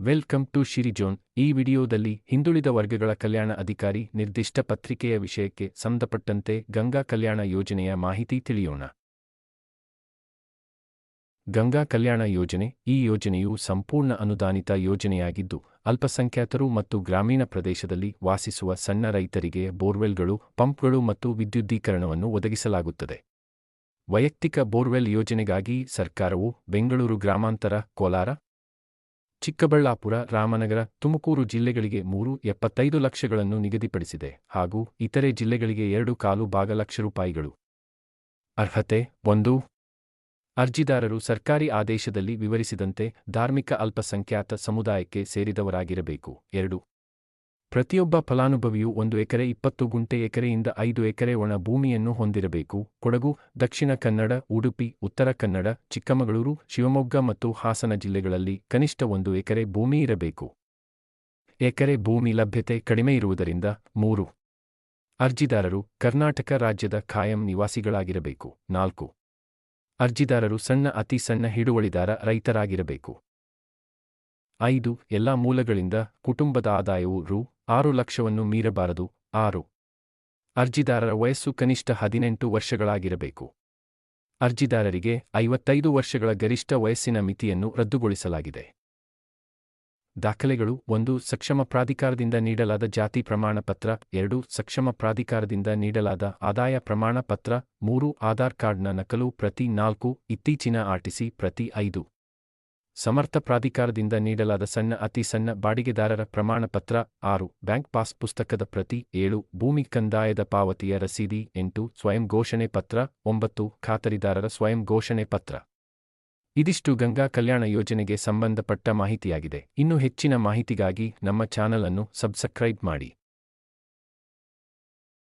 Welcome to ಶಿರಿಜೋನ್. ಈ ವಿಡಿಯೋದಲ್ಲಿ ಹಿಂದುಳಿದ ವರ್ಗಗಳ ಕಲ್ಯಾಣ ಅಧಿಕಾರಿ ನಿರ್ದಿಷ್ಟ ಪತ್ರಿಕೆಯ ವಿಷಯಕ್ಕೆ ಸಂಬಂಧಪಟ್ಟಂತೆ ಗಂಗಾ ಕಲ್ಯಾಣ ಯೋಜನೆಯ ಮಾಹಿತಿ ತಿಳಿಯೋಣ. ಗಂಗಾ ಕಲ್ಯಾಣ ಯೋಜನೆ. ಈ ಯೋಜನೆಯು ಸಂಪೂರ್ಣ ಅನುದಾನಿತ ಯೋಜನೆಯಾಗಿದ್ದು, ಅಲ್ಪಸಂಖ್ಯಾತರು ಮತ್ತು ಗ್ರಾಮೀಣ ಪ್ರದೇಶದಲ್ಲಿ ವಾಸಿಸುವ ಸಣ್ಣ ರೈತರಿಗೆ ಬೋರ್ವೆಲ್ಗಳು, ಪಂಪ್ಗಳು ಮತ್ತು ವಿದ್ಯುದೀಕರಣವನ್ನು ಒದಗಿಸಲಾಗುತ್ತದೆ. ವೈಯಕ್ತಿಕ ಬೋರ್ವೆಲ್ ಯೋಜನೆಗಾಗಿ ಸರ್ಕಾರವು ಬೆಂಗಳೂರು ಗ್ರಾಮಾಂತರ, ಕೋಲಾರ, ಚಿಕ್ಕಬಳ್ಳಾಪುರ, ರಾಮನಗರ, ತುಮಕೂರು ಜಿಲ್ಲೆಗಳಿಗೆ 3.75 ಲಕ್ಷಗಳನ್ನು ನಿಗದಿಪಡಿಸಿದೆ ಹಾಗೂ ಇತರೆ ಜಿಲ್ಲೆಗಳಿಗೆ 2.25 ಲಕ್ಷ ರೂಪಾಯಿಗಳು. ಅರ್ಹತೆ: 1. ಅರ್ಜಿದಾರರು ಸರ್ಕಾರಿ ಆದೇಶದಲ್ಲಿ ವಿವರಿಸಿದಂತೆ ಧಾರ್ಮಿಕ ಅಲ್ಪಸಂಖ್ಯಾತ ಸಮುದಾಯಕ್ಕೆ ಸೇರಿದವರಾಗಿರಬೇಕು. 2. ಪ್ರತಿಯೊಬ್ಬ ಫಲಾನುಭವಿಯು 1 ಎಕರೆ 20 ಗುಂಟೆ ಎಕರೆಯಿಂದ 5 ಎಕರೆ ಒಣ ಭೂಮಿಯನ್ನು ಹೊಂದಿರಬೇಕು. ಕೊಡಗು, ದಕ್ಷಿಣ ಕನ್ನಡ, ಉಡುಪಿ, ಉತ್ತರ ಕನ್ನಡ, ಚಿಕ್ಕಮಗಳೂರು, ಶಿವಮೊಗ್ಗ ಮತ್ತು ಹಾಸನ ಜಿಲ್ಲೆಗಳಲ್ಲಿ ಕನಿಷ್ಠ 1 ಎಕರೆ ಭೂಮಿ ಇರಬೇಕು. ಎಕರೆ ಭೂಮಿ ಲಭ್ಯತೆ ಕಡಿಮೆ ಇರುವುದರಿಂದ 3. ಅರ್ಜಿದಾರರು ಕರ್ನಾಟಕ ರಾಜ್ಯದ ಖಾಯಂ ನಿವಾಸಿಗಳಾಗಿರಬೇಕು. 4. ಅರ್ಜಿದಾರರು ಸಣ್ಣ, ಅತಿ ಸಣ್ಣ ಹಿಡುವಳಿದಾರ ರೈತರಾಗಿರಬೇಕು. 5. ಎಲ್ಲ ಮೂಲಗಳಿಂದ ಕುಟುಂಬದ ಆದಾಯವು ರೂ. 6 ಲಕ್ಷವನ್ನು ಮೀರಬಾರದು. 6. ಅರ್ಜಿದಾರರ ವಯಸ್ಸು ಕನಿಷ್ಠ 18 ವರ್ಷಗಳಾಗಿರಬೇಕು. ಅರ್ಜಿದಾರರಿಗೆ 55 ವರ್ಷಗಳ ಗರಿಷ್ಠ ವಯಸ್ಸಿನ ಮಿತಿಯನ್ನು ರದ್ದುಗೊಳಿಸಲಾಗಿದೆ. ದಾಖಲೆಗಳು: 1. ಸಕ್ಷಮ ಪ್ರಾಧಿಕಾರದಿಂದ ನೀಡಲಾದ ಜಾತಿ ಪ್ರಮಾಣ ಪತ್ರ. 2. ಸಕ್ಷಮ ಪ್ರಾಧಿಕಾರದಿಂದ ನೀಡಲಾದ ಆದಾಯ ಪ್ರಮಾಣ ಪತ್ರ. 3. ಆಧಾರ್ ಕಾರ್ಡ್ನ ನಕಲು ಪ್ರತಿ. 4. ಇತ್ತೀಚಿನ ಆರ್ಟಿಸಿ ಪ್ರತಿ. 5. ಸಮರ್ಥ ಪ್ರಾಧಿಕಾರದಿಂದ ನೀಡಲಾದ ಸಣ್ಣ, ಅತಿ ಸಣ್ಣ ಬಾಡಿಗೆದಾರರ ಪ್ರಮಾಣ ಪತ್ರ. 6. ಬ್ಯಾಂಕ್ ಪಾಸ್ ಪುಸ್ತಕದ ಪ್ರತಿ. 7. ಭೂಮಿ ಕಂದಾಯದ ಪಾವತಿಯ ರಸೀದಿ. 8. ಸ್ವಯಂ ಘೋಷಣೆ ಪತ್ರ. 9. ಖಾತರಿದಾರರ ಸ್ವಯಂ ಘೋಷಣೆ ಪತ್ರ. ಇದಿಷ್ಟು ಗಂಗಾ ಕಲ್ಯಾಣ ಯೋಜನೆಗೆ ಸಂಬಂಧಪಟ್ಟ ಮಾಹಿತಿಯಾಗಿದೆ. ಇನ್ನೂ ಹೆಚ್ಚಿನ ಮಾಹಿತಿಗಾಗಿ ನಮ್ಮ ಚಾನಲ್ ಅನ್ನು ಸಬ್ಸ್ಕ್ರೈಬ್ ಮಾಡಿ.